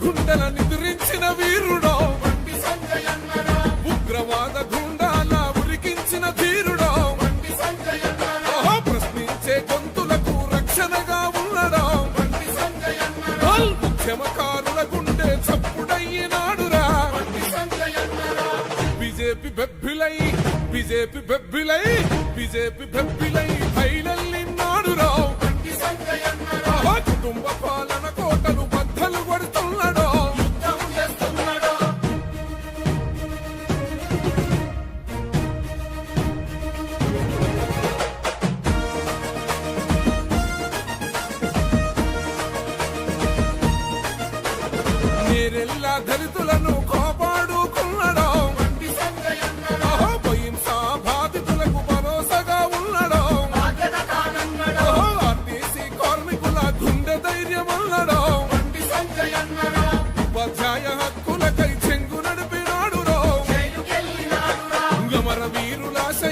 గుండెల నిద్రించిన వీరుడో ఉగ్రవాద గుండాల ఉరికించిన ధీరుడో ప్రశ్నించే గొంతులకు రక్షణగా ఉన్నడో ఉద్యమకారుల గుండె చప్పుడయ్యినాడురా బీజేపీ బెబ్బిలై బీజేపీ బెబ్బిలై బీజేపీ బెబ్బిలై బయలెల్లినాడురా కుటుంబ పాలన కోటలు బద్దలు కొడుతున్నాడో నేరెల్లా దళితులను కాపాడుకున్నాడో హింసా బాధితులకు భరోసాగా ఉన్నాడో ఆర్టీసీ కార్మికుల గుండె ధైర్యం అన్నాడో ఉపాధ్యాయ హక్కులకై చెంగు నడిపినాడు రో గమర వీరులాశ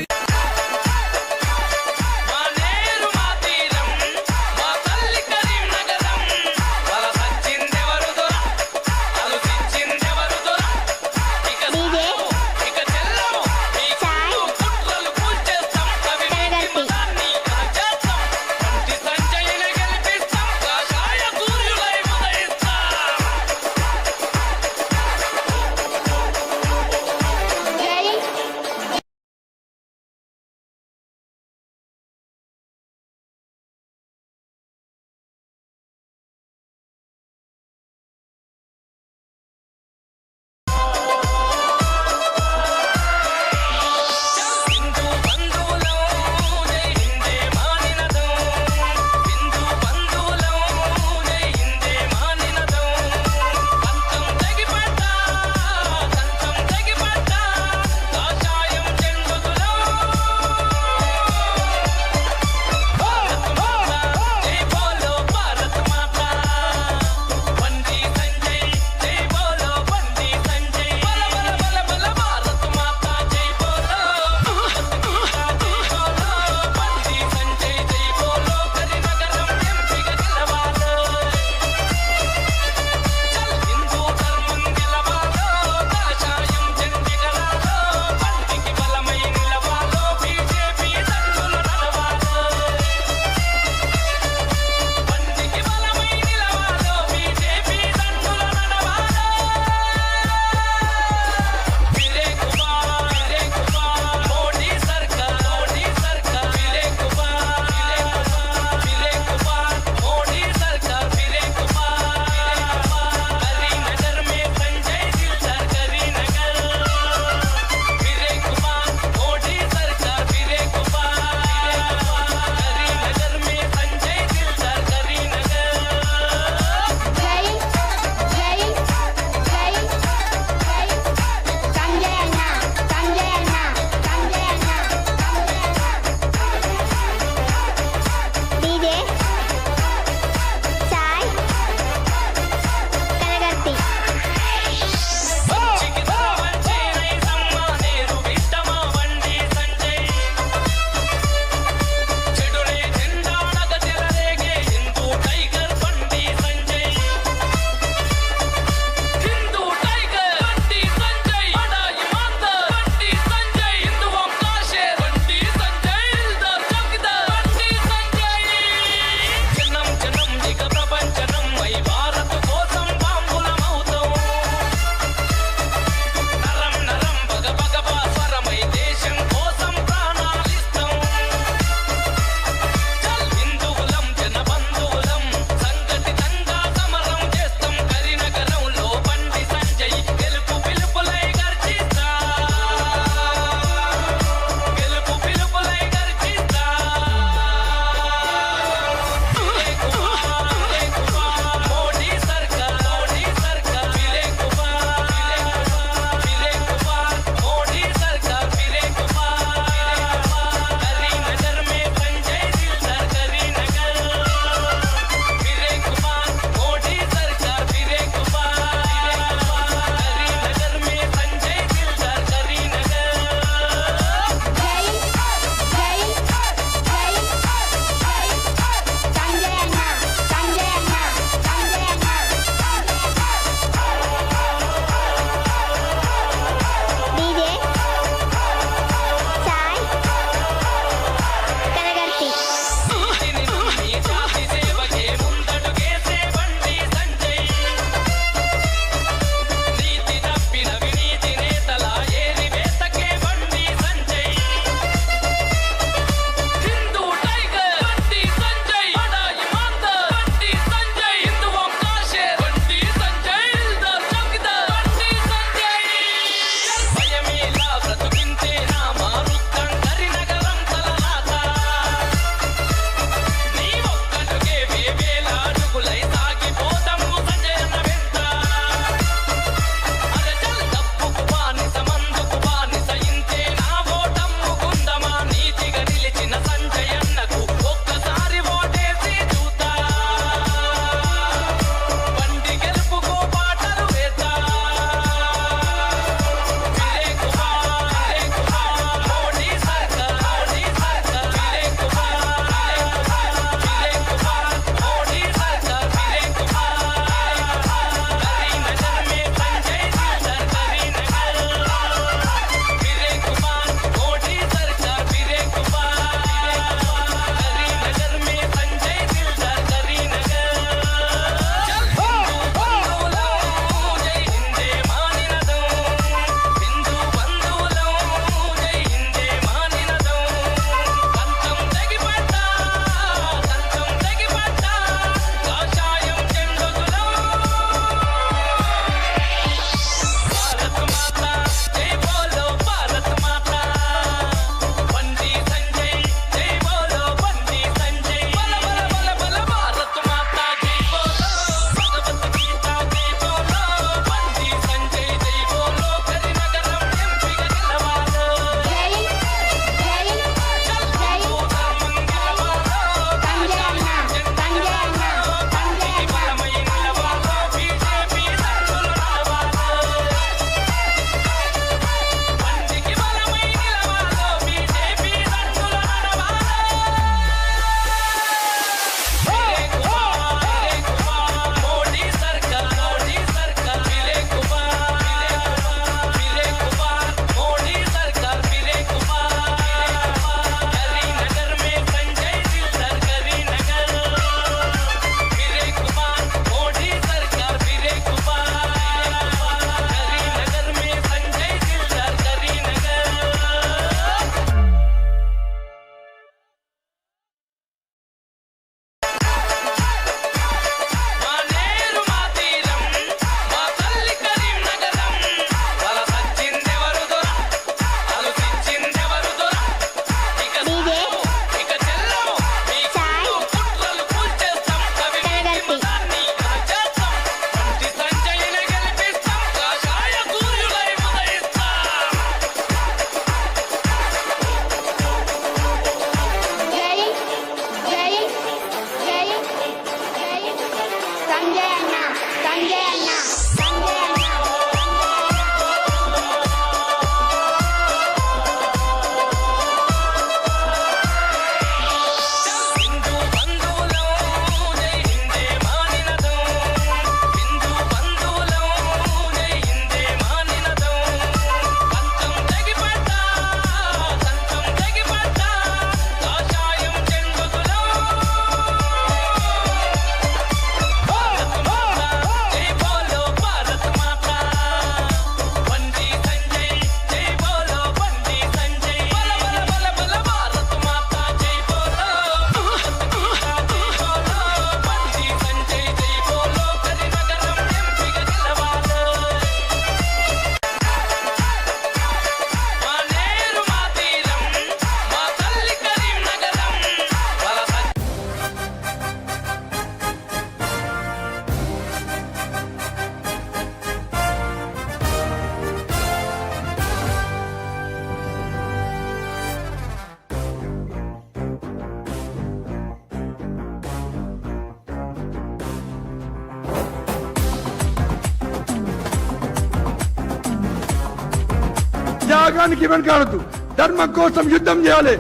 త్యాగానికి వెనకాడద్దు. ధర్మం కోసం యుద్ధం చేయాలి.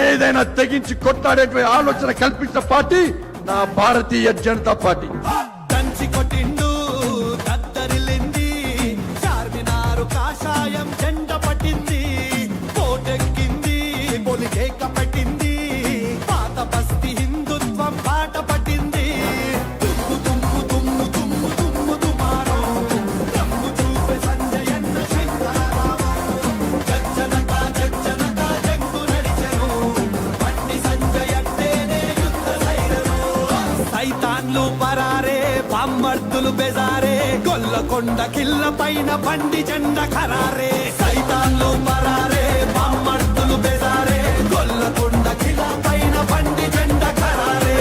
ఏదైనా తెగించి కొట్లాడేటువంటి ఆలోచన కల్పించిన పార్టీ నా భారతీయ జనతా పార్టీ. దంచి కొట్టిండు దద్దరిల్లింది చార్మినారు కాషాయం జెండ పట్టింది కోటెక్కింది పొలికేక పెట్టింది పాత బస్తీ హిందుత్వం పాట పట్టింది తుమ్ము తుమ్ము తుమ్ము తుమ్ము తుమ్ము తుమారో రమ్ము చూపే సంజయన్న శంకరారావు జజ్జనక జంగు నడిచెను బండి సంజయన్నేనే యుద్ధ సైరను సైతాన్లు పరారే బామ్మర్దులు బెజారే గొల్లకొండ కిల్ల పైన బండి జెండ ఖరారే సైతాన్లు పరారే బామ్మర్దులు బెజారే గొల్లకొండ కిల్ల పైన బండి జెండ ఖరారే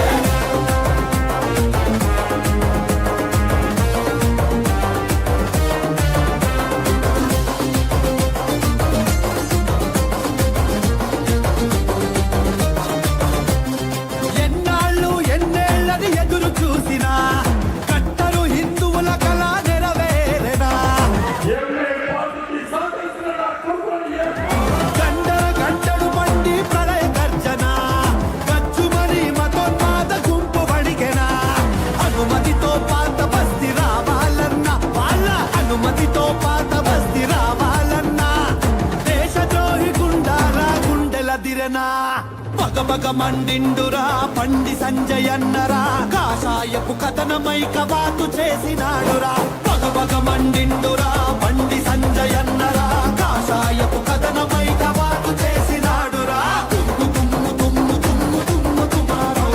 ఎన్నాళ్ళు ఎన్నేళ్ళని ఎదురు చూసినా కట్టరు హిందువుల కళ నెరవేరెనా గండర గంటడు బండి ప్రళయ గర్జన గచ్చుమని మతోన్మాద గుంపు వడిగెనా అనుమతితో పాత బస్తి రావాలన్నా వాళ్ళ అనుమతితో పాత బస్తి రావాలన్నా దేశద్రోహి గుండారా గుండెల దిరనా పగపగ మండిండురా పండి సంజయన్నరా కాషాయపు కథనమై కవాతు చేసినాడురా పగపగ మండిండురా పండి సంజయన్నరా కాషాయపు కథనమై కవాతు చేసినాడురా తుమ్ము తుమ్ము తుమ్ము తుమ్ము తుమ్ము తుమారో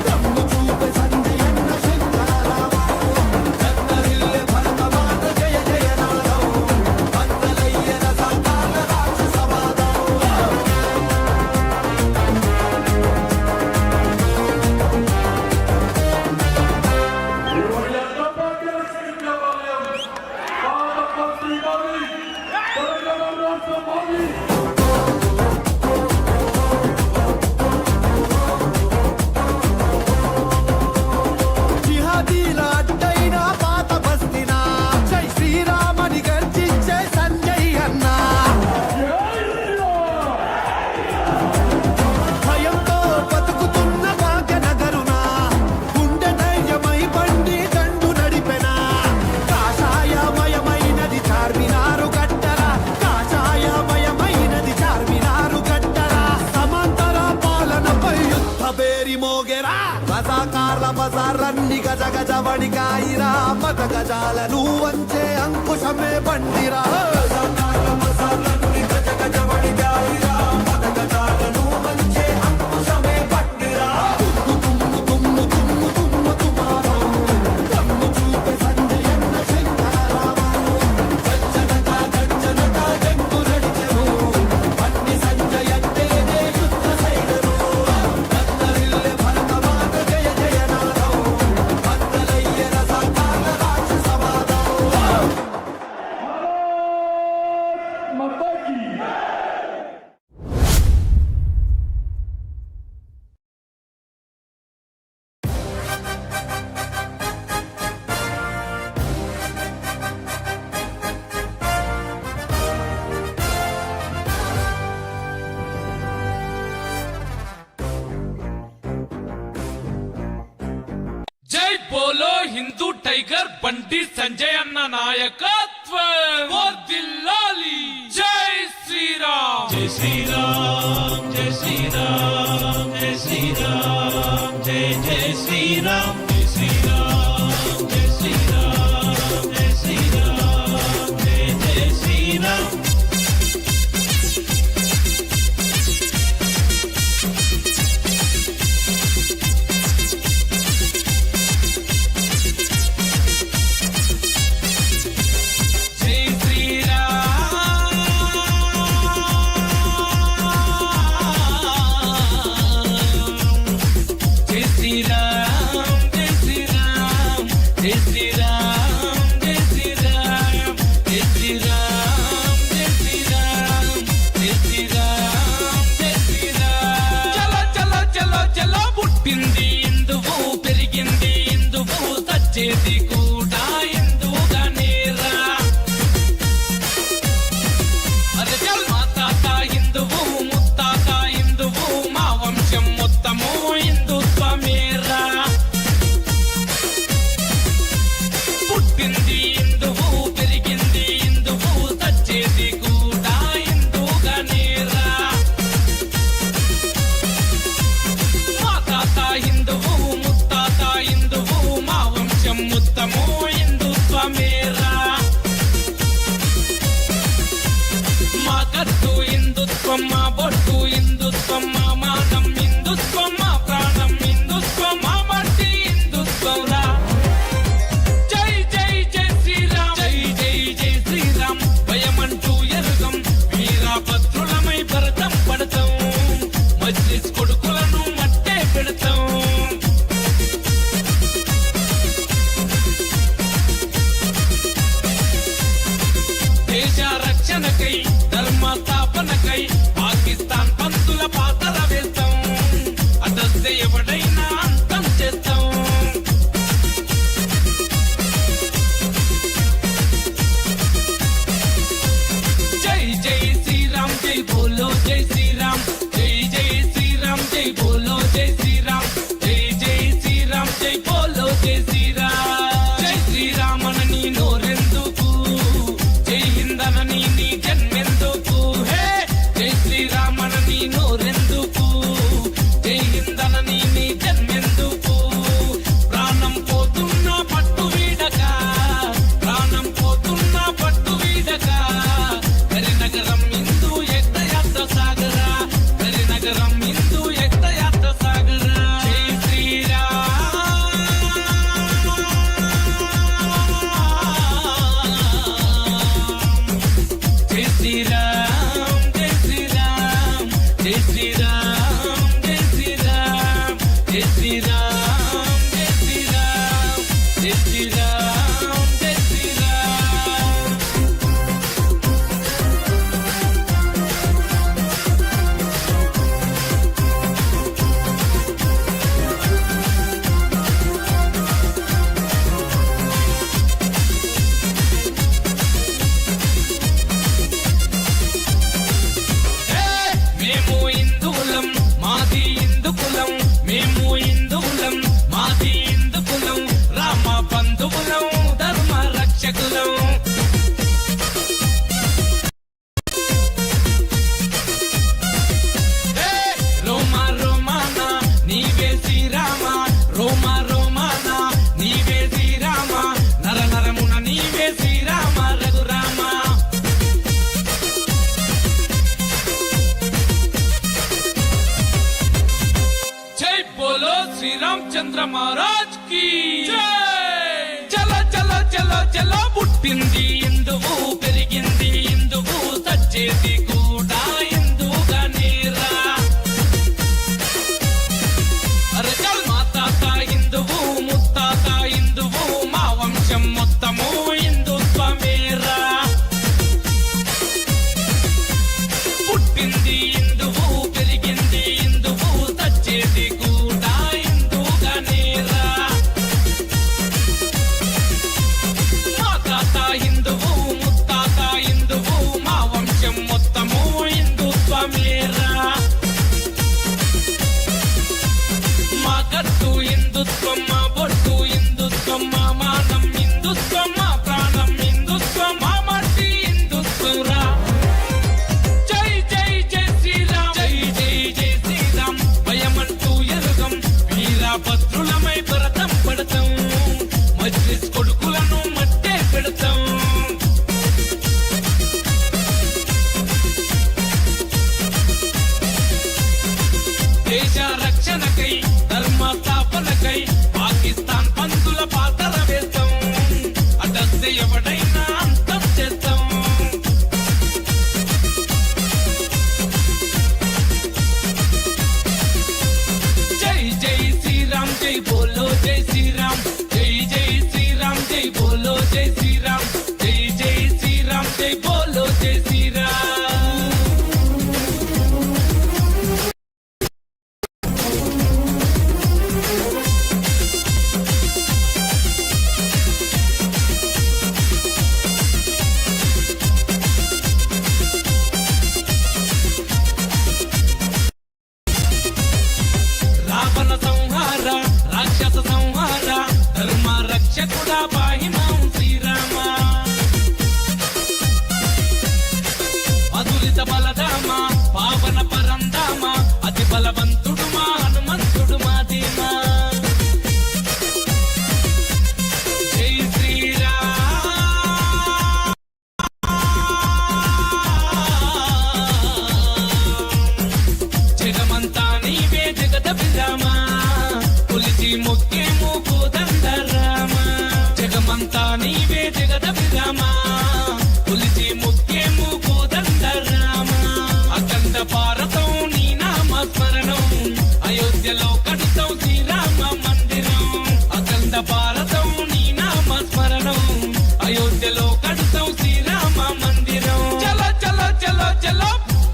రమ్ము చూపే సంజయన్న శంకరారావు దత్తరిల్లె భరతమాత జయ జయ నాదౌ బద్దలయ్య రసకాల రాక్షసవాదౌ జిహాదీల అడ్డైన పాత బస్తినా జై శ్రీరామని గర్జించే సంజయ్ అన్న భయంతో బతుకుతున్న భాగ్యనగరునా గుండె ధైర్యమై బండి దండు నడిపెనా కాషాయమయమైనది చార్మినారు గట్టరా కాషాయమయమైనది చార్మినారు గట్టరా సమాంతర పాలనపై యుద్ధ బేరి మోగెరా రజాకార్ల బజార్లన్నీ గజ గజ వడిగాయిరా మత గజాలను వంచే అంకుశమే బండిరా రజాకార్ల బజార్లన్నీ గజ గజ వడిగాయిరా మత గజాలను వంచే అంకుశమే బండిరా తుమ్ము తుమ్ము తుమ్ము తుమ్ము తుమారో రమ్ము చూపే సంజయన్న శంకరారావు జజ్జనక జంగు నడిచెను బండి సంజయన్నేనే యుద్ధ సైరను దత్తరిల్లె భరతమాత జయ జయ నాదౌ బద్దలయ్య రసకాల రాక్షసవాదౌ జై బోలో హిందూ టైగర్ బండి సంజయ్ అన్న నాయకత్వం వర్ధిల్లాలి. జై శ్రీరామ్ జై శ్రీరామ్ జై శ్రీరామ్ జై శ్రీరామ్ జై జై శ్రీరామ్ జై శ్రీరామ్ జై శ్రీరామ్ జై శ్రీరామ్ జై జై శ్రీరామ్ జై పుట్టింది ఇందువు పెరిగింది ఇందువు సచ్చేది కూడా ఇందువుగానేరా. అరే శ్రీరామనని నోరెందుకు జై హిందనని నీ జన్మెందుకు ప్రాణం పోతున్నా పట్టు వీడక ప్రాణం పోతున్నా పట్టు వీడక కరినగరం ఇందు యజ్ఞయాత్ర సాగరా కరినగరం ఇందు యజ్ఞయాత్ర సాగరా జై శ్రీరామ్ జై శ్రీరామ్ జై శ్రీరామ్ జై శ్రీరామ్ జై శ్రీరామ్ జై శ్రీరామ్ జై శ్రీరామ్ జై శ్రీరామ్ మేము హిందువులం మాది హిందుకులం మేము హిందువులం మాది హిందుకులం రామ బంధువులం ధర్మ రక్షకులం రోమ రోమాన నీవే శ్రీరామ రోమ రోమాన నీవే శ్రీరామ నర నరమున నీవే శ్రీరామ రఘురామ జై బోలో శ్రీరామచంద్ర మహారాజ్ కి చల చల చల చల పుట్టింది హిందువు పెరిగింది హిందువు సచ్చేది కూడా హిందూగానేరా అరే చల్ మా తాత హిందువు ముత్తాత హిందువు మా వంశం మొత్తము హిందుత్వమేరా పుట్టింది హిందువు పెరిగింది హిందువు సచ్చేది కూడా హిందూగానేరా మా తాత హిందువు ముత్తాత హిందువు మా వంశం మొత్తము హిందుత్వమేరా మా కట్టు హిందుత్వం మా బొట్టు హిందుత్వం మా మానం హిందుత్వం మా ప్రాణం హిందుత్వం మా మట్టి హిందుత్వరా జై జై జై శ్రీరామ్ జై జై జై శ్రీరామ్ భయమంటూ ఎరుగం వీరభద్రులమై భరతం పడతాం మజ్లిస్ కొడుకులను మట్టే పెడతాం దేశ రక్షణకై ధర్మ స్థాపనకై పాకిస్తాన్ పంతుల పాత్ర వేస్తాం అడ్డస్తే ఎవడైనా అంతం చేస్తాం జై జై శ్రీరామ్ జై బోలో జై శ్రీరామ్ జై జై శ్రీరామ్ జై బోలో జై శ్రీరామ్ జై జై శ్రీరామ్ జై బోలో జై శ్రీరామ్ రావణ సంహార రాక్షస సంహార ధర్మ రక్షకుడా పాహిమాం శ్రీరామ అదులిత బలధామ పావన పరంధామ అతి బలవంతుడు మా హనుమంతుడు మా ధీమా జై శ్రీరామ్ జగమంతా నీవే జగద విరామ కొలిచి మొక్కేము కోదండ రామ జగమంతా నీవే జగద విరామ కొలిచి మొక్కేము కోదండ రామ అఖండ భారతం నీ నామ స్మరణం అయోధ్యలో కడుతాం శ్రీరామ మందిరం అఖండ భారతం నీ నామ స్మరణం అయోధ్యలో కడుతాం శ్రీరామ మందిరం చల చల చల చల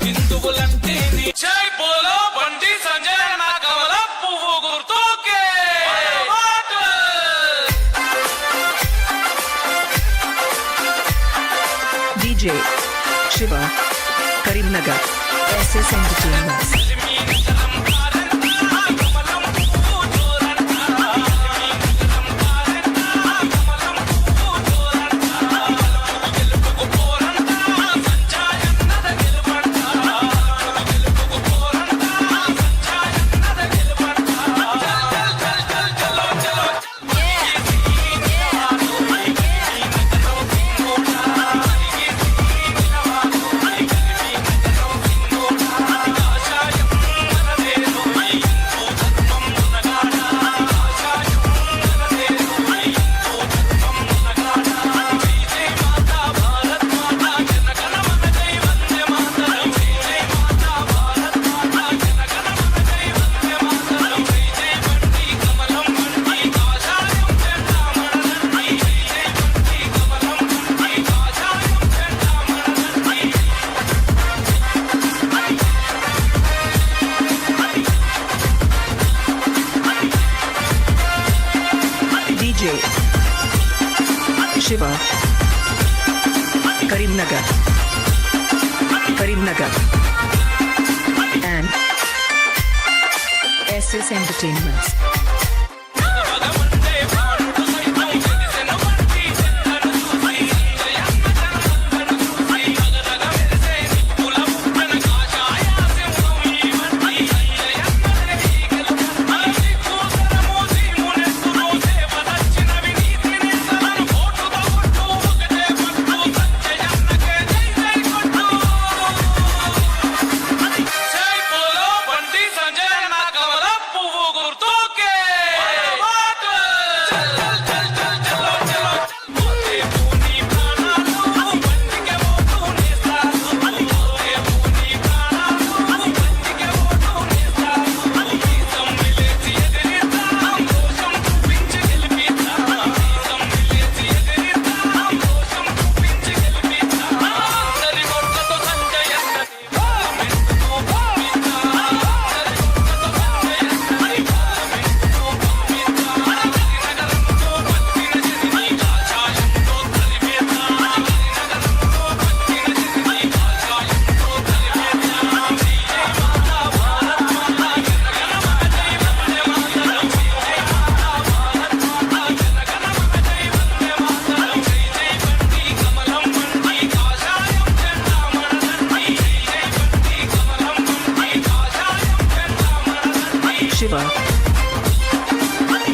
హిందువులంటేనే జై బోలో బండి సంజయ్ అన్న కమల పువ్వు గుర్తుకే DJ Shiva Karimnagar SS Entertainment Shiva, Karimnagar, and SS Entertainments.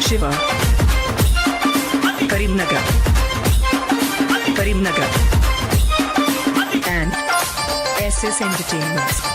Shiva, Karimnagar, and SS Entertainments.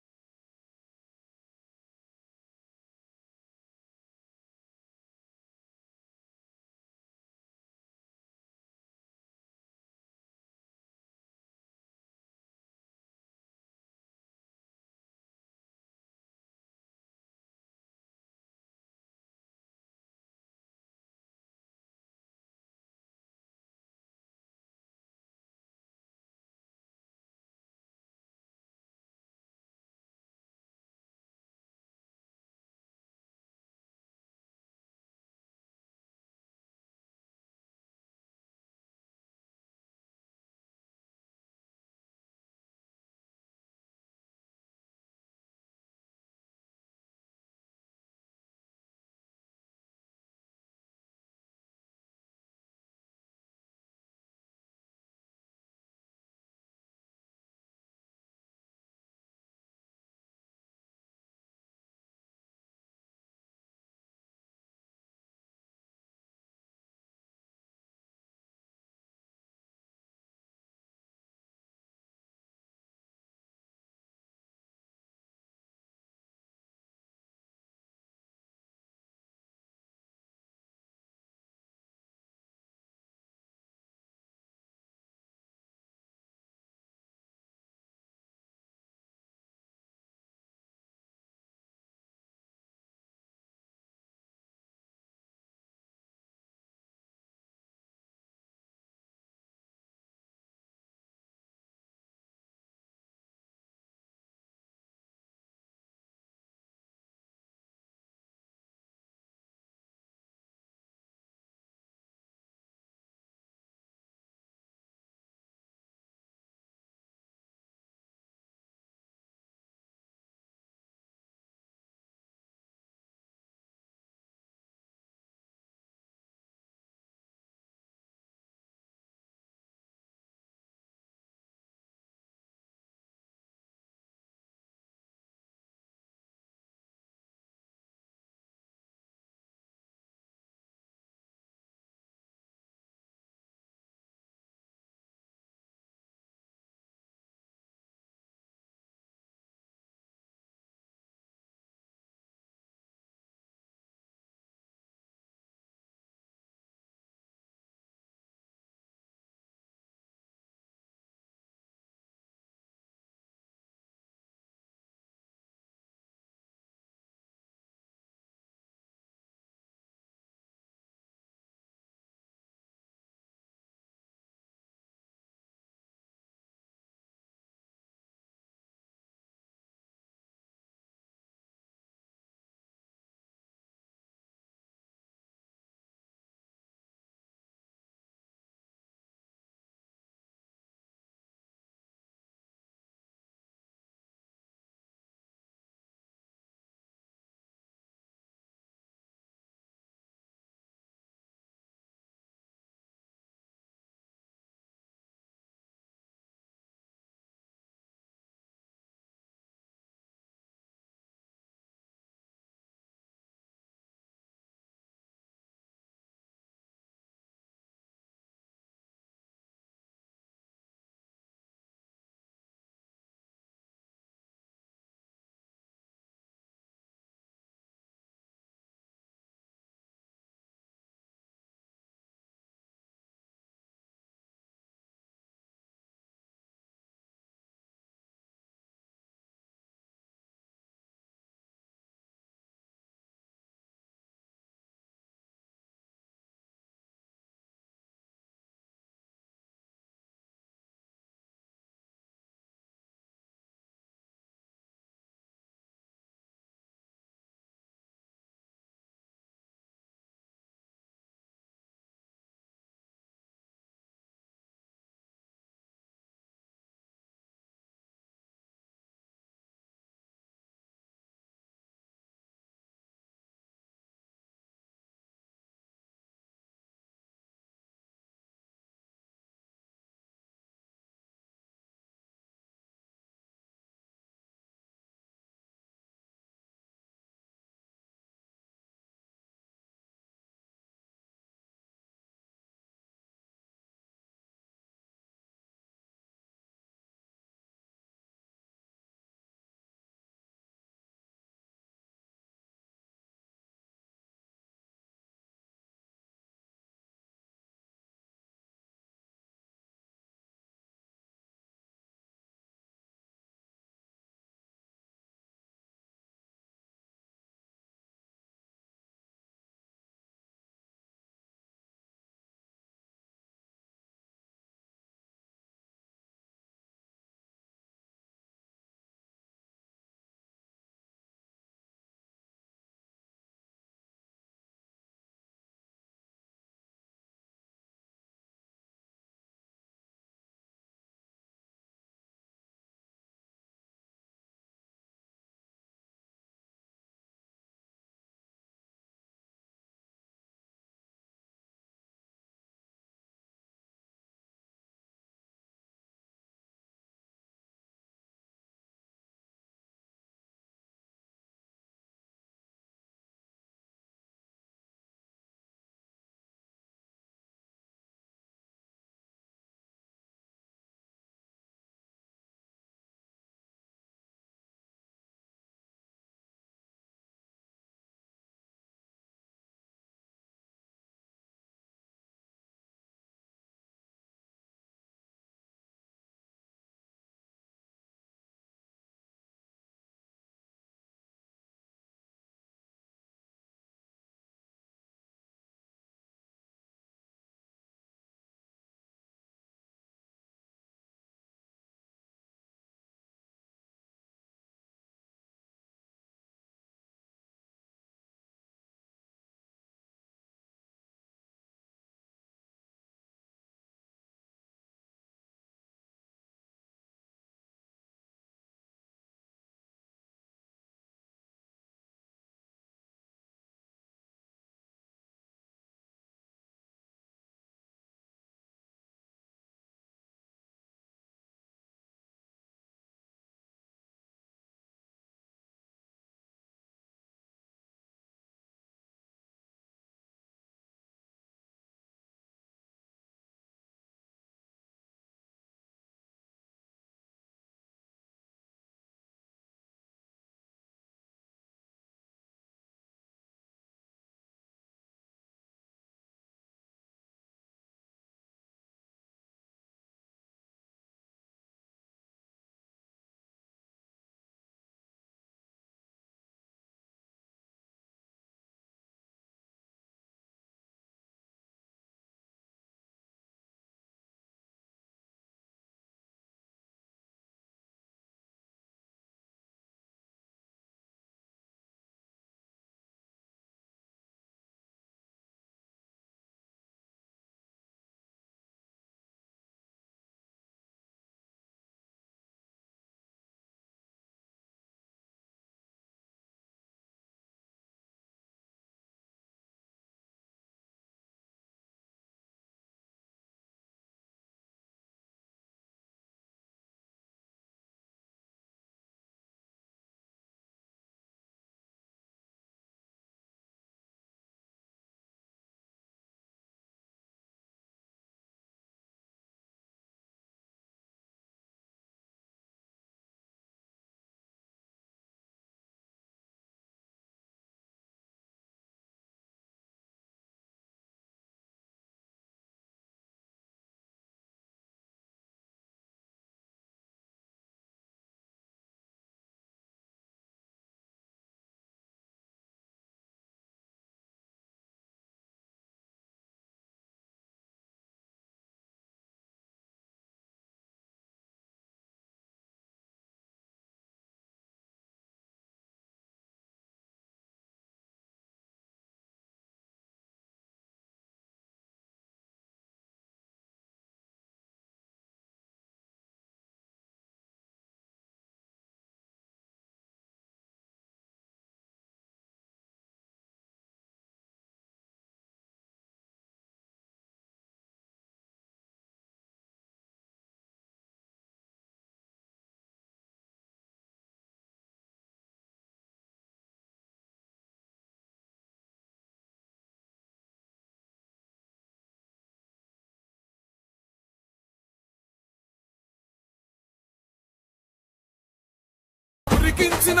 ఉరికించిన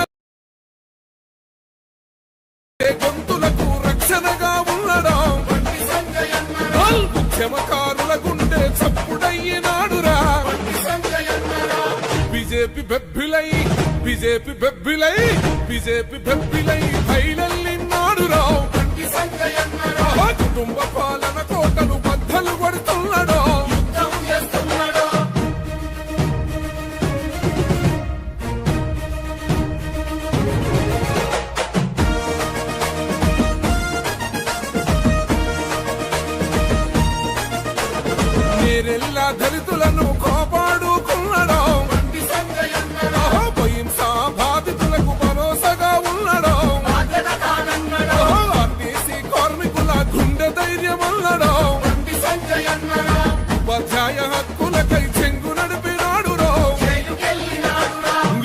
గొంతులకు రక్షణగా ఉండడం ఉద్యమకారుల గుండె చప్పుడయ్యినాడురా బీజేపీ బెబ్బిలై బయలెల్లినాడురా కుటుంబ పాలన కోటలు బద్దలు కొడుతున్నాడు నేరెల్లా దళితులను కాపాడుకున్నాడు అహింసా బాధితులకు భరోసాగా ఉన్నాడు ఆర్టీసీ కార్మికుల గుండె ధైర్యం అన్నాడు ఉపాధ్యాయ హక్కులకై చెంగు నడిపినాడు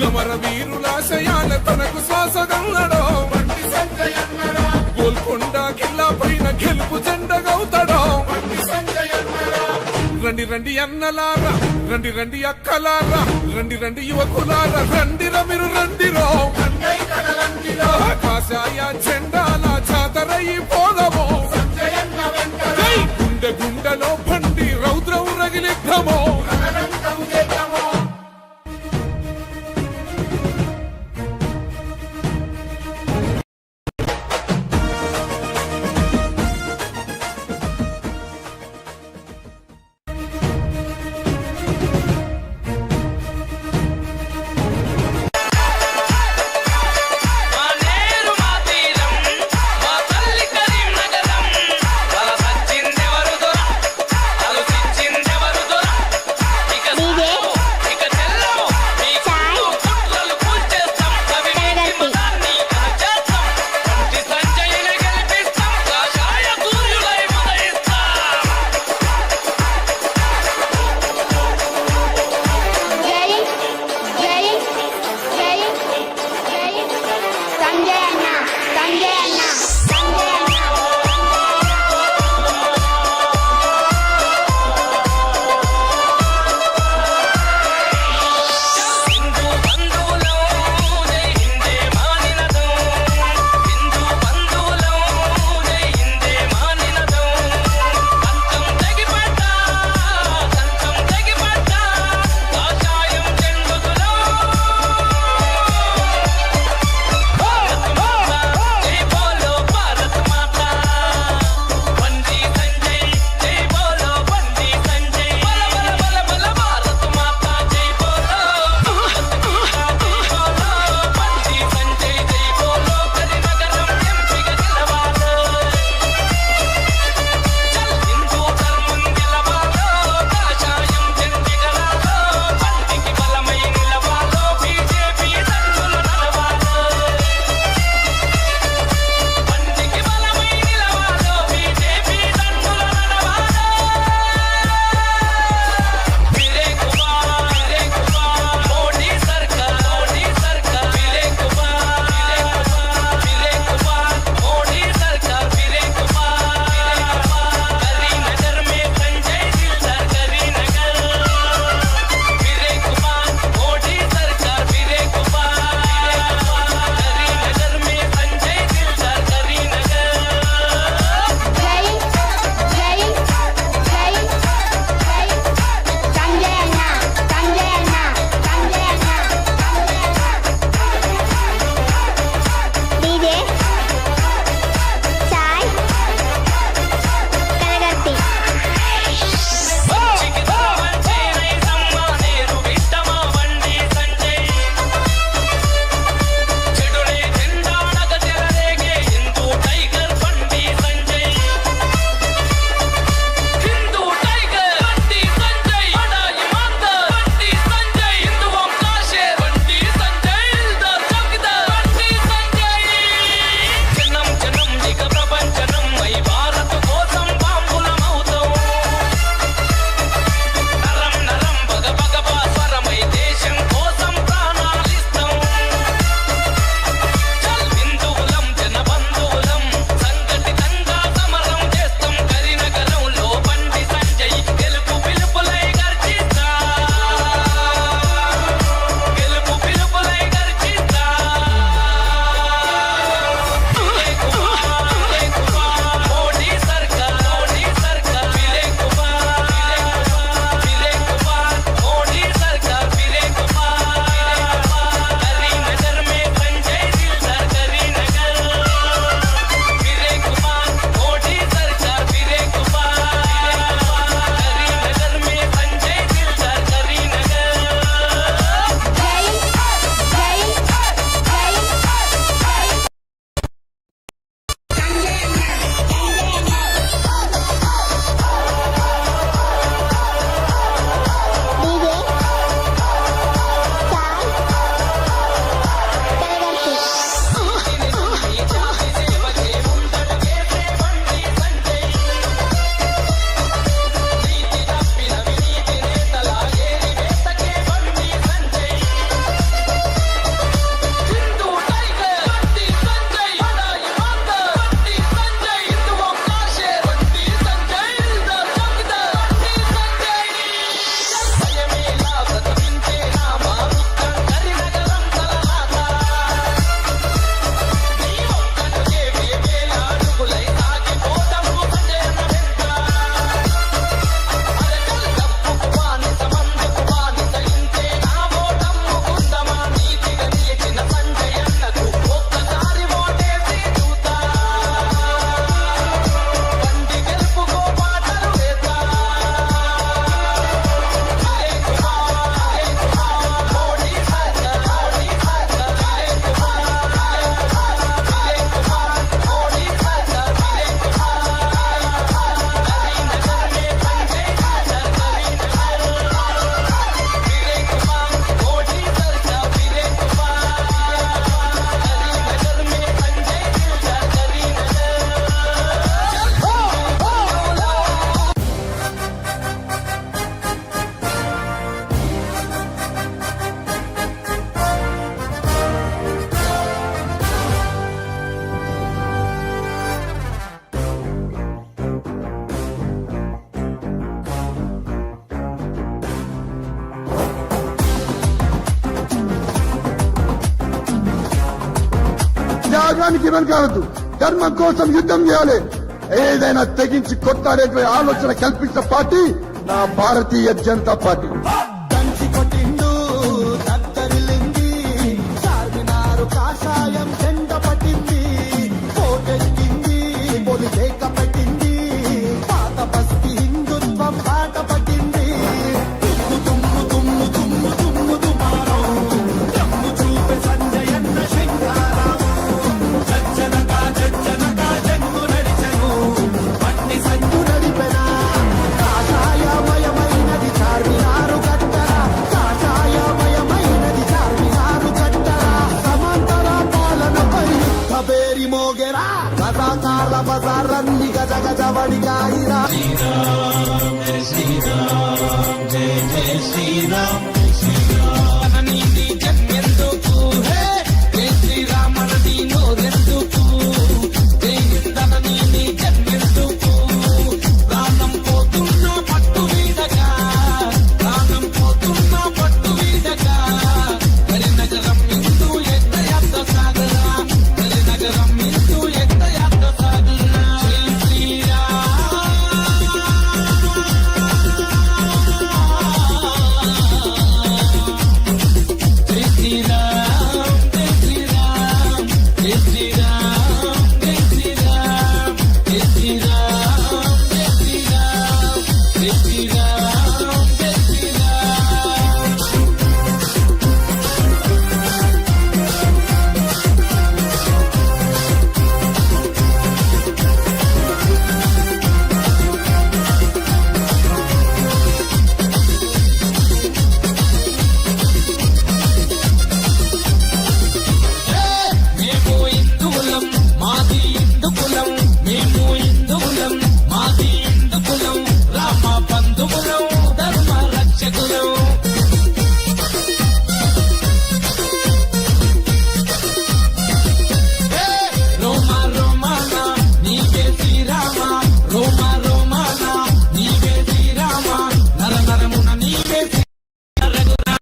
గమర వీరులాశయాల తనకు శ్వాసగన్నాడు గోల్కొండ కిల్లా పైన గెలుపు జెండగవుతాడు రండి రండి అన్నలారా రండి రండి అక్కలారా రండి రండి యువకులారా రండిరా మీరు రండిరో కాషాయ జెండాల జాతరయి పోదమో గుండె గుండెలో బండి రౌద్రం రగిలిద్దామో మా నేరు మా తీరం మా తల్లి కరీం త్యాగానికి వెనకాలదు, ధర్మం కోసం యుద్ధం చేయాలి, ఏదైనా తెగించి కొట్టాడేటువంటి ఆలోచన కల్పించిన పార్టీ నా భారతీయ జనతా పార్టీ. దంచి కొట్టిండు దత్తరిల్లింది, చార్మినారు కాషాయం చెండ పట్టింది, కోటెక్కింది పొలి లేక పెట్టింది, పాత బస్తి హిందుత్వం పాట పట్టింది. తుమ్ము తుమ్ము తుమ్ము తుమ్ము తుమారం, దమ్ము చూపే సంజయన్న శంకారం, జజ్జనక జన్ము నడిచెను, పట్టి సంజు నడిపెనా, కాషాయమయమైనది చార్మినారు కట్టరా, కాషాయమయమైనది చార్మినారు కట్టరా, సమాంతర పాలనపై యుద్ధబేరి మోగెరా, రజాకార్ల బజార్లన్నీ గజ గజ వడిగాయిరా. నీది జన్మెందుకు హే జై శ్రీరామనది నోరెందుకు, జై హిందన నీది జన్మెందుకు, ప్రాణం పోతున్న పట్టు వీడగా, ప్రాణం పోతున్న పట్టు వీడగా, హరినగరం ఇందు ఎత్త యాత్ర సాగరా, హరినగరం ఇందు ఎత్త యాత్ర సాగరా. జై శ్రీరామ్ జై శ్రీరామ్ జై శ్రీరామ్ జై శ్రీరామ్ జై శ్రీరామ్ జై శ్రీరామ్ జై శ్రీరామ్ జై శ్రీరామ్ జై శ్రీరామ్. మేము హిందువులం మాది హిందుకులం, మేము హిందువులం మాది హిందుకులం, రామ బంధువులం ధర్మ రక్షకులం. రోమ రోమాన నీవే శ్రీరామ, రోమ రోమాన నీవే శ్రీరామ, నర నరమున నీవే రఘురామ.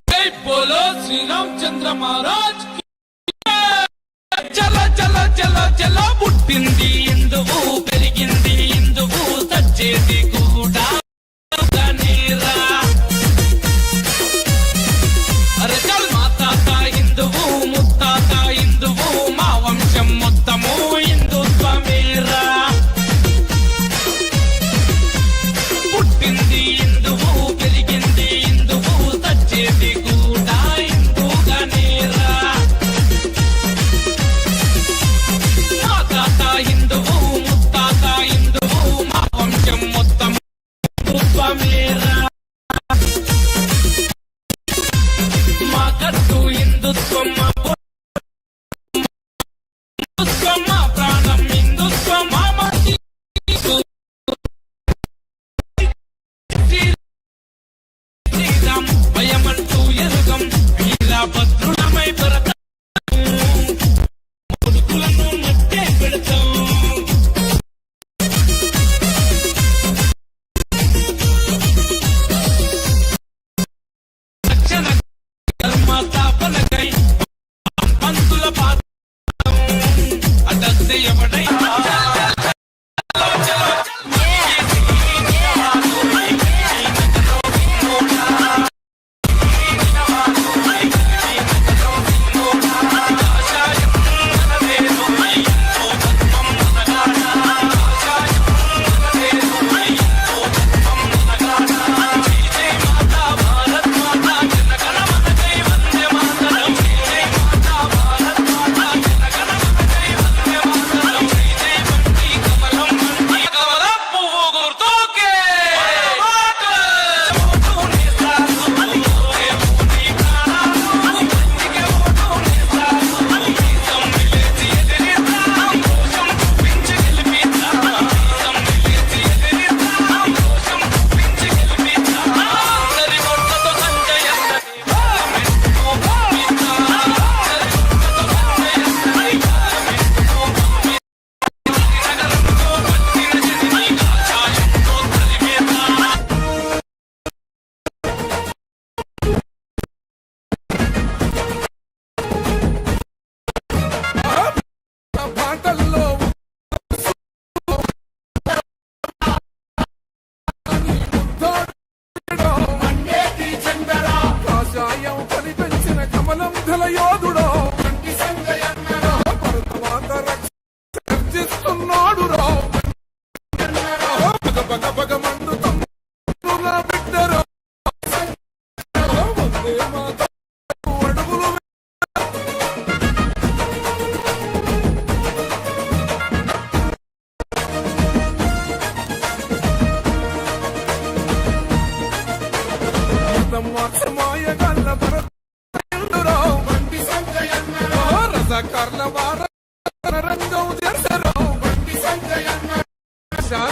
జై బోలో శ్రీరామచంద్ర మహారాజ్ కి జై. చల చల చల చల పుట్టింది హిందువు, పెరిగింది హిందువు, సచ్చేది కూడా నీరా. అరే చల్ మా తాత హిందువు, ముత్తాత హిందువు, మా వంశం మొత్తము హిందుత్వమేరా. పుట్టింది హిందువు, పెరిగింది హిందువు, సచ్చేది కూడా హిందూగానేరా. మా తాత హిందువు, ముత్తాత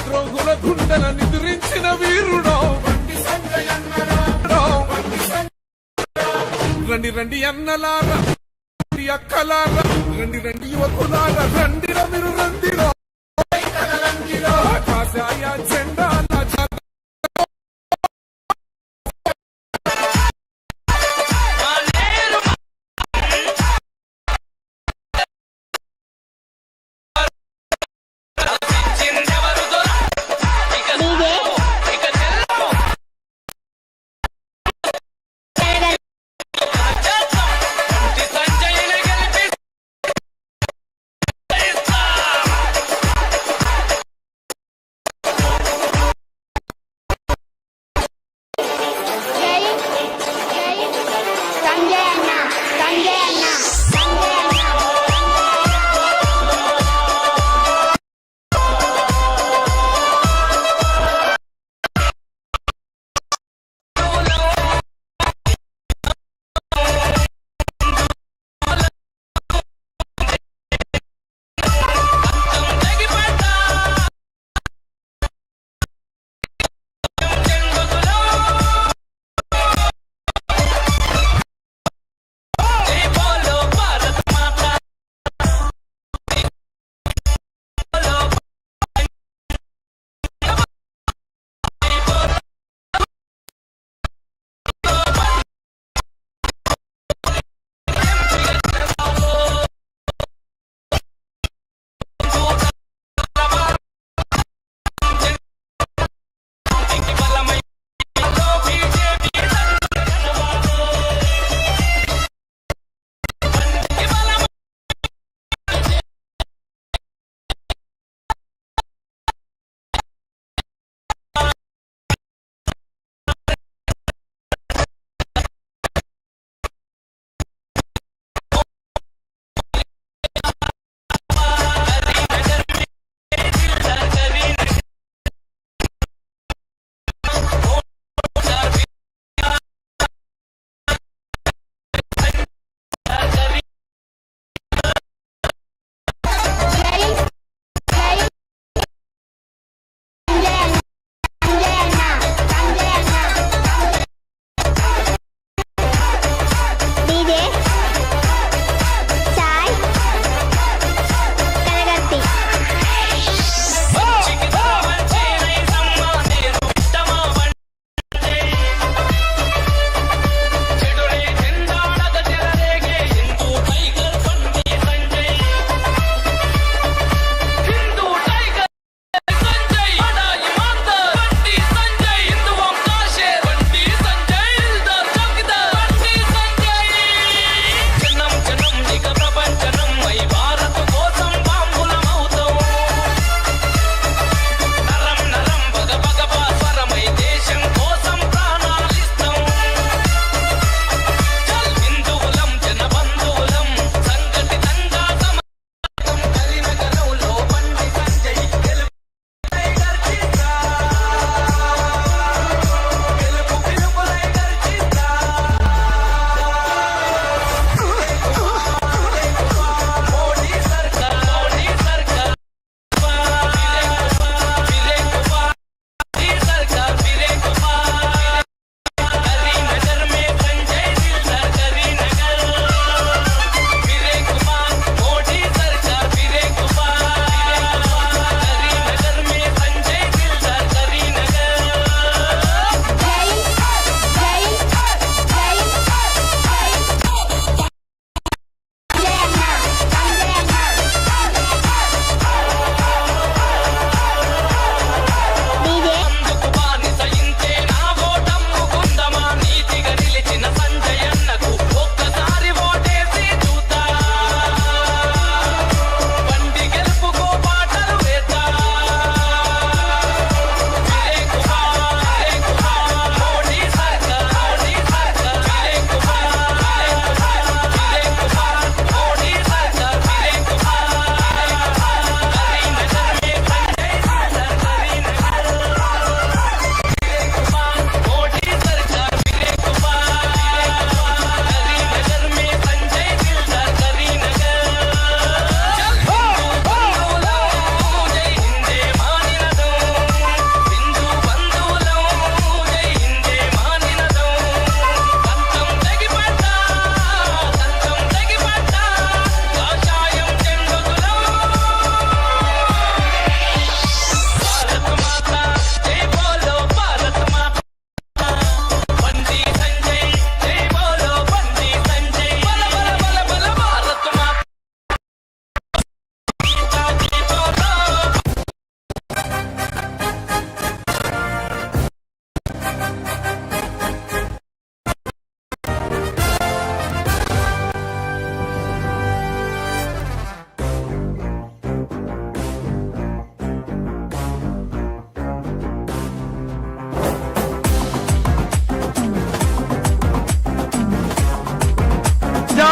ద్రోహుల గుండెల నిద్రించిన వీరుడో బండి సంజయ్ అన్నరా. రండి రండి అన్నలారా, రండి అక్కలారా, రండి రండి యువకులారా, రండిరా మీరు రండిరా. కాషాయ జెండాల చిందెవరు దొర ఇక సాగు, ఇక చెల్లము రాజ్యాంగం. బండి సంజయ్ని గెలిపిస్తాం.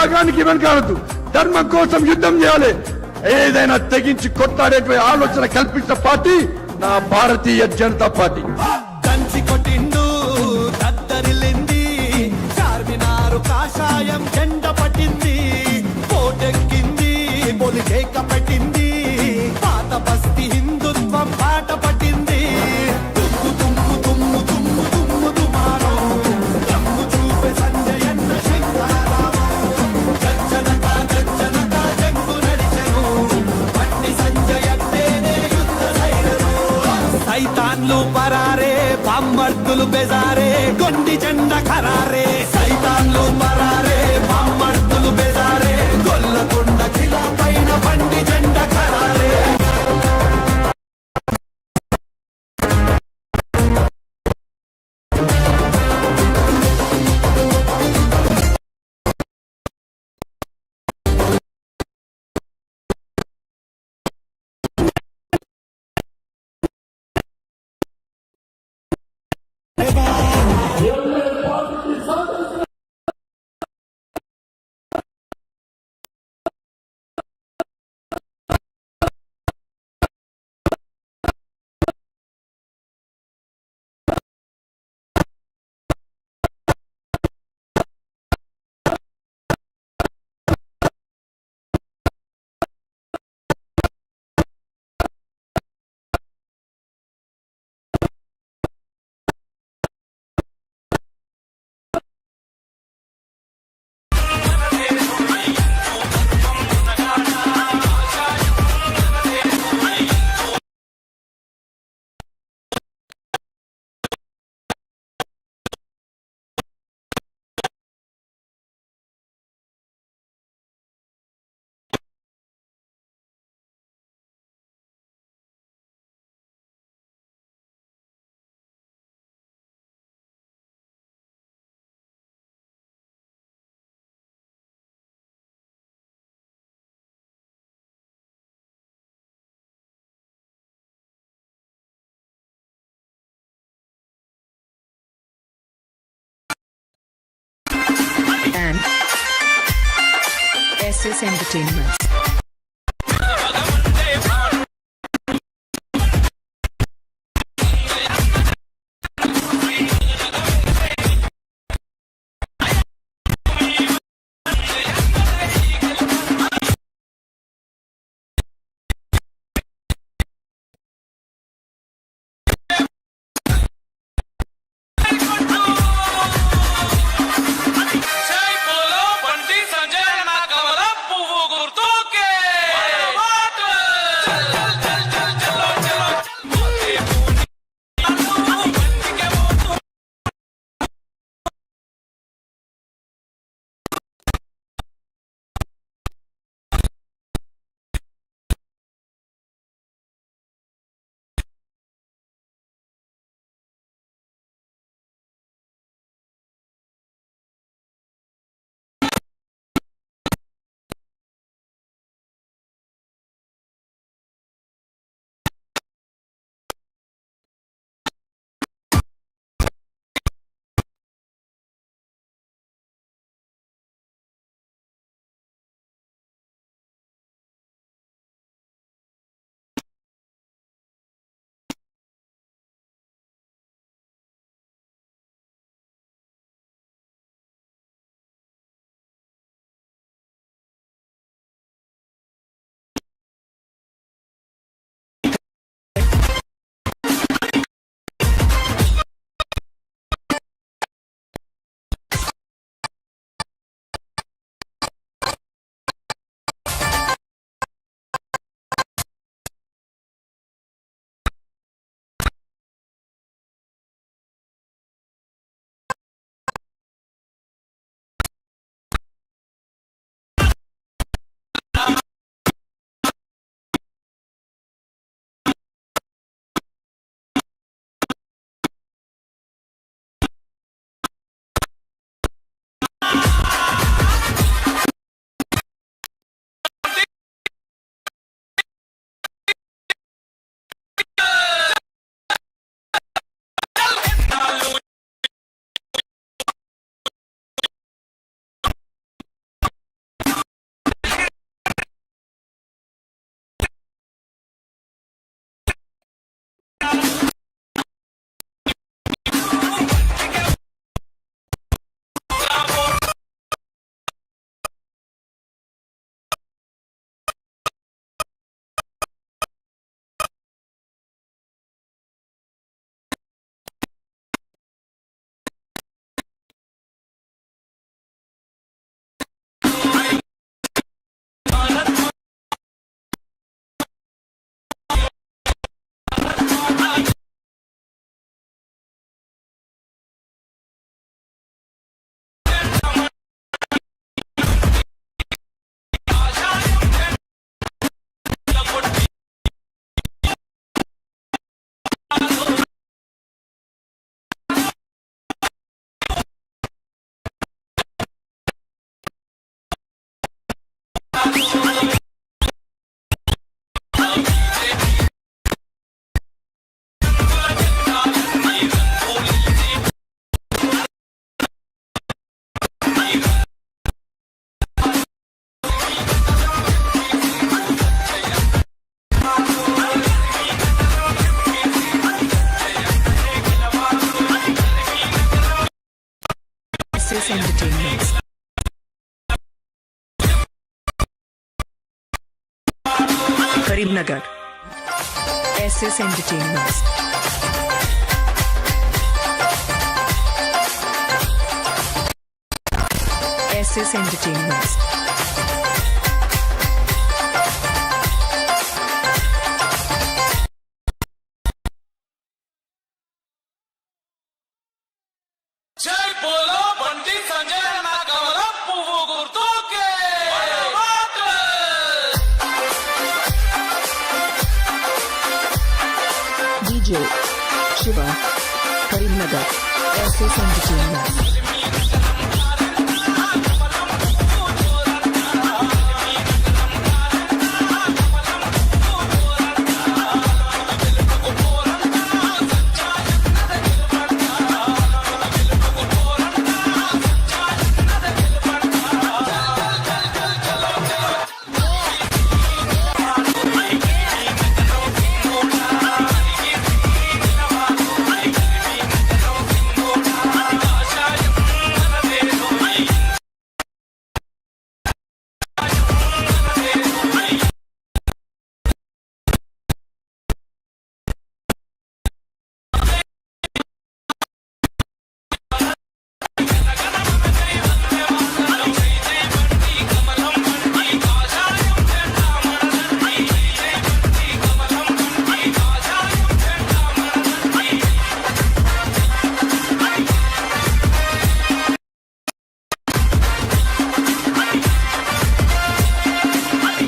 త్యాగానికి వెనకాడదు, ధర్మం కోసం యుద్ధం చేయాలి, ఏదైనా తెగించి కొట్లాడేటువంటి ఆలోచన కల్పించిన పార్టీ నా భారతీయ జనతా పార్టీ. దంచి కొట్టిండు దద్దరిల్లింది, చార్మినారు కాషాయం జెండ పట్టింది, కోటెక్కింది పొలికేక పెట్టింది, పాత బస్తీ హిందుత్వం పాట పట్టింది. తుమ్ము తుమ్ము తుమ్ము తుమ్ము తుమ్ము తుమారో తమ్ము చూపే సంజయన్న శంకరారావు, గజ్జనక గజ్జనక జంగు నడిచెను, పట్టి సంజయన్నేనే యుద్ధ సైరను. సైతాన్లు పరారే బామ్మర్దులు బెజారే, గొండి జెండ ఖరారే. సైతాన్లు పరారే బామ్మర్దులు బెజారే, గొల్లకొండ కిలా పైన బండి జెండ ఖరారే. And SS Entertainment. జై బోలో బండి సంజయ్ నా కమల పువ్వు గుర్తు Karimnagar. SS Entertainments. SS Entertainments. జై బోలో బండి సంజయ్ నా కమలం పువ్వు గుర్తుకే DJ Shiva Karimnagar. SS Entertainments.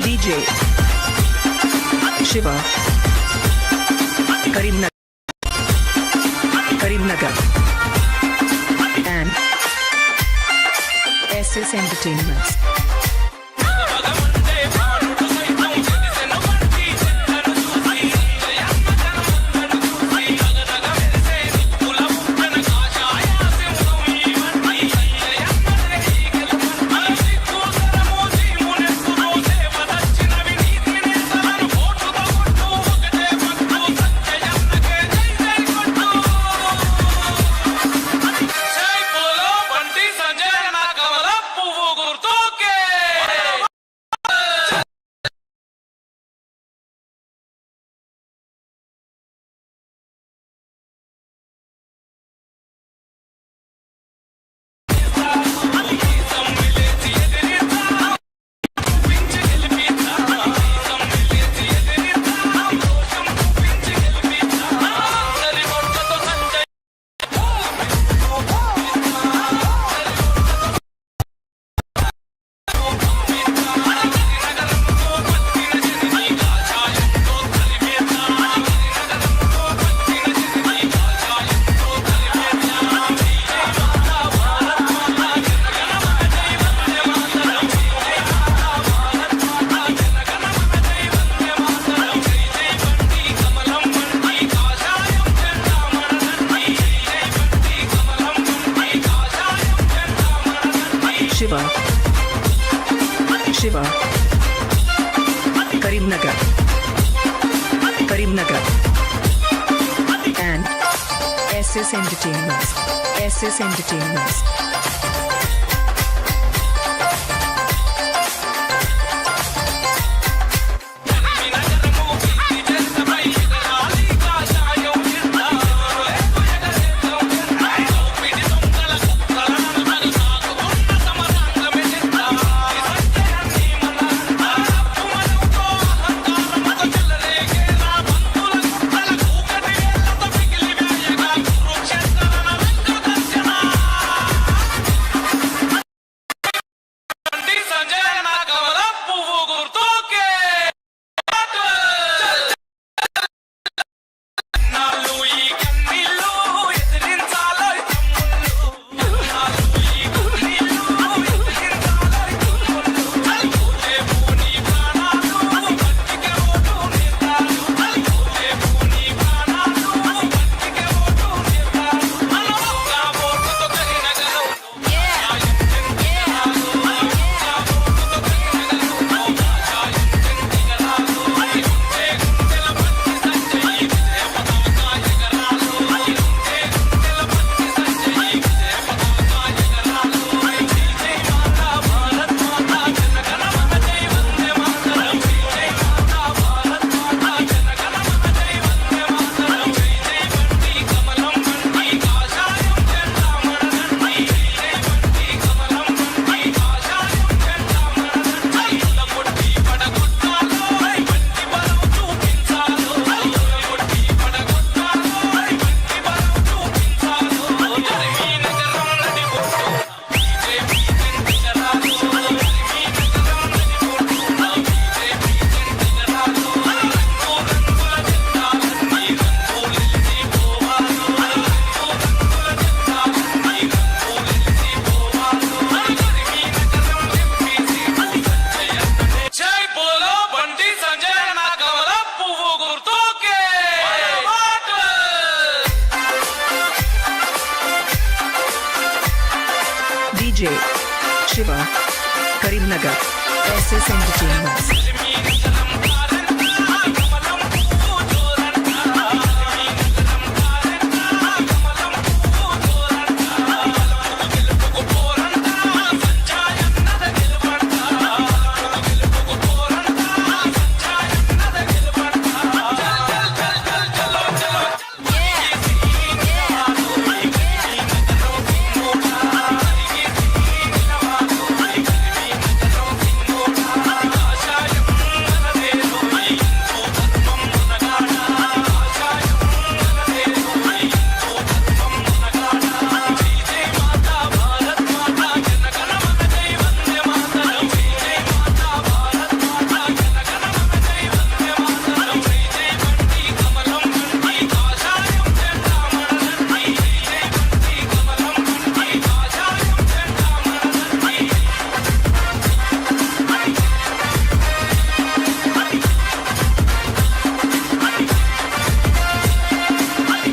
DJ Shiva Karimnagar and SS Entertainments. జై బోలో బండి సంజయ్ నా కమలం పువ్వు గుర్తుకే Shiva Karimnagar and SS Entertainments. SS Entertainments. DJ Shiva, Karimnagar, SS Entertainments.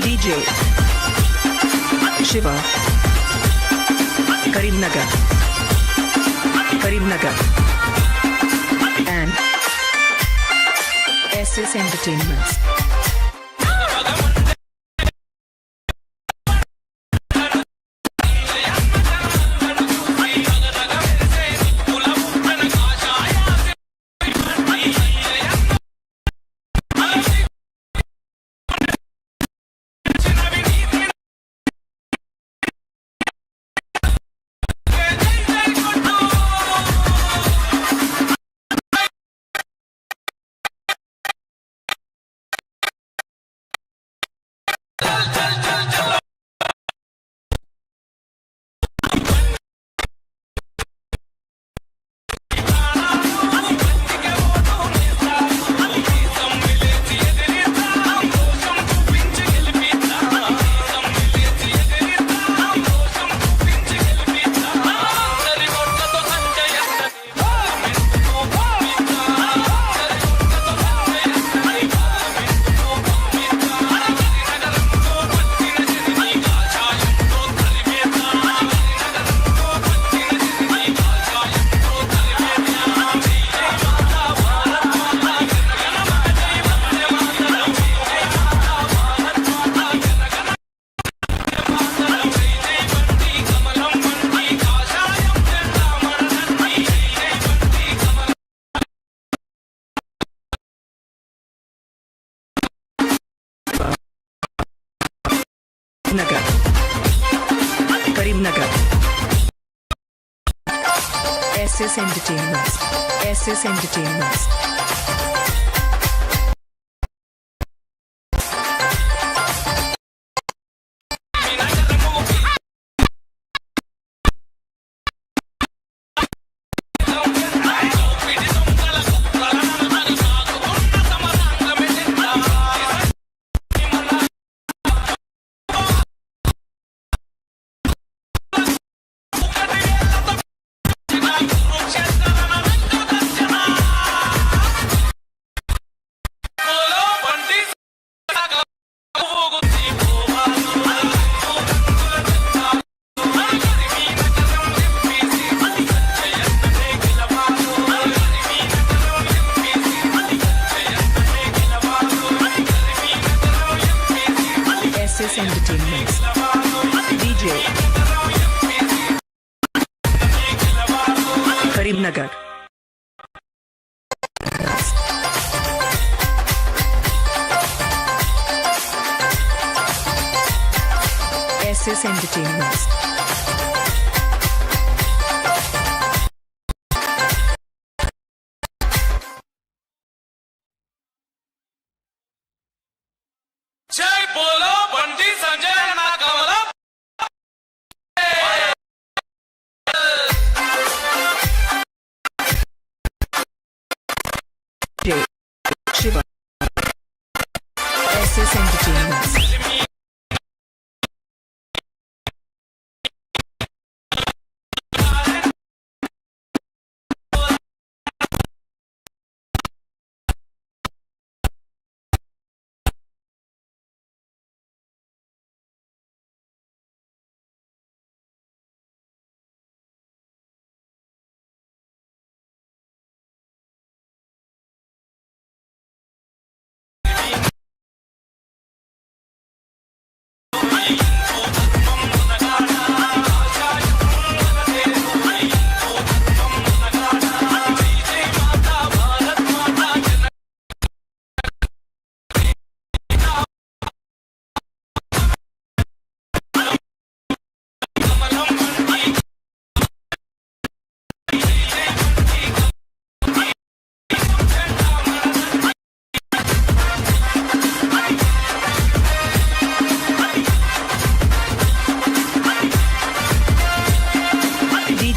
DJ Shiva, Karimnagar, and SS Entertainments. Karimnagar, SS Entertainments, SS Entertainments. SS Entertainments. DJ Karimnagar. SS Entertainments. जय बोलो बंटी संजय ना कमला DJ Shiva, SS Entertainments.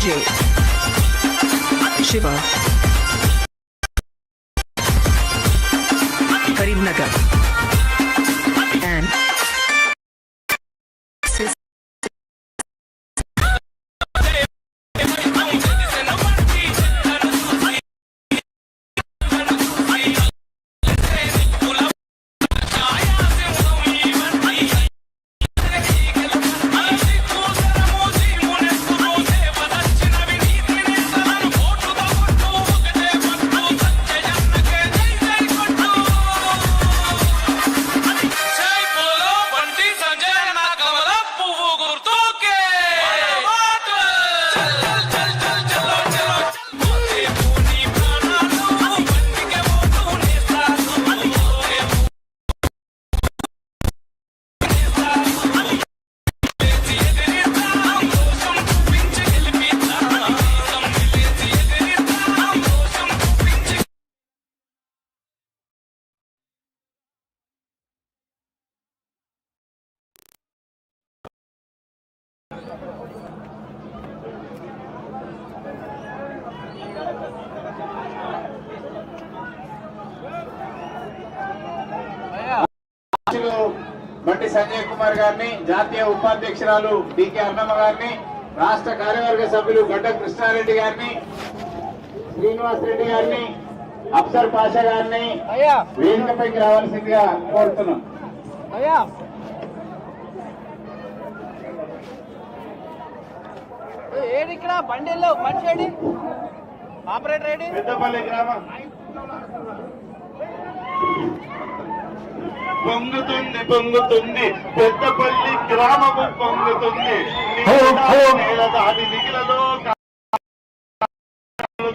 DJ Shiva Karimnagar and SS Bandi Sanjay Kumar గారిని, జాతీయ ఉపాధ్యక్షురాలు decay Annamma గారిని, రాష్ట్ర కార్యవర్గ సభ్యులు గడ్డ కృష్ణారెడ్డి గారిని, శ్రీనివాస్ రెడ్డి గారిని, అఫ్సర్ పాషా గారిని వేదికపైకి రావాల్సిందిగా కోరుతున్నాం. ఇక్కడ బండిల్లో మనిషి ఏడి ఆపరేటర్ ఏడి పెద్దపల్లి గ్రామం పొంగుతుంది పొంగుతుంది, పెద్దపల్లి గ్రామము పొంగుతుంది. నేల దాటి నిగిలలో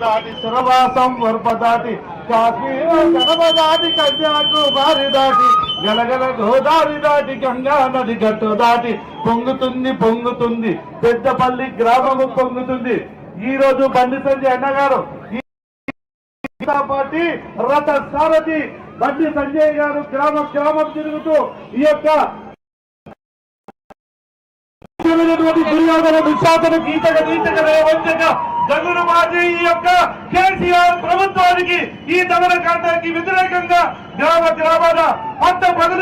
దాటి సురవాసం వరప దాటి కాశ్మీర కడవ దాటి కన్యాకుమారి దాటి గలగల గోదావరి దాటి గంగా నది గట్టు దాటి పొంగుతుంది పొంగుతుంది, పెద్దపల్లి గ్రామము పొంగుతుంది. ఈ రోజు బండి సంజయ్ అన్నగారు పార్టీ రథ సారథి బండి సంజయ్ గారు గ్రామం గ్రామం తిరుగుతూ ఈ యొక్క దుర్యోధన దుశ్శాసన గీతక గీతక రేవంచక జగురు మాజీ ఈ యొక్క కేసీఆర్ ప్రభుత్వానికి ఈ దమనకాండానికి వ్యతిరేకంగా గ్రామ గ్రామాల అంత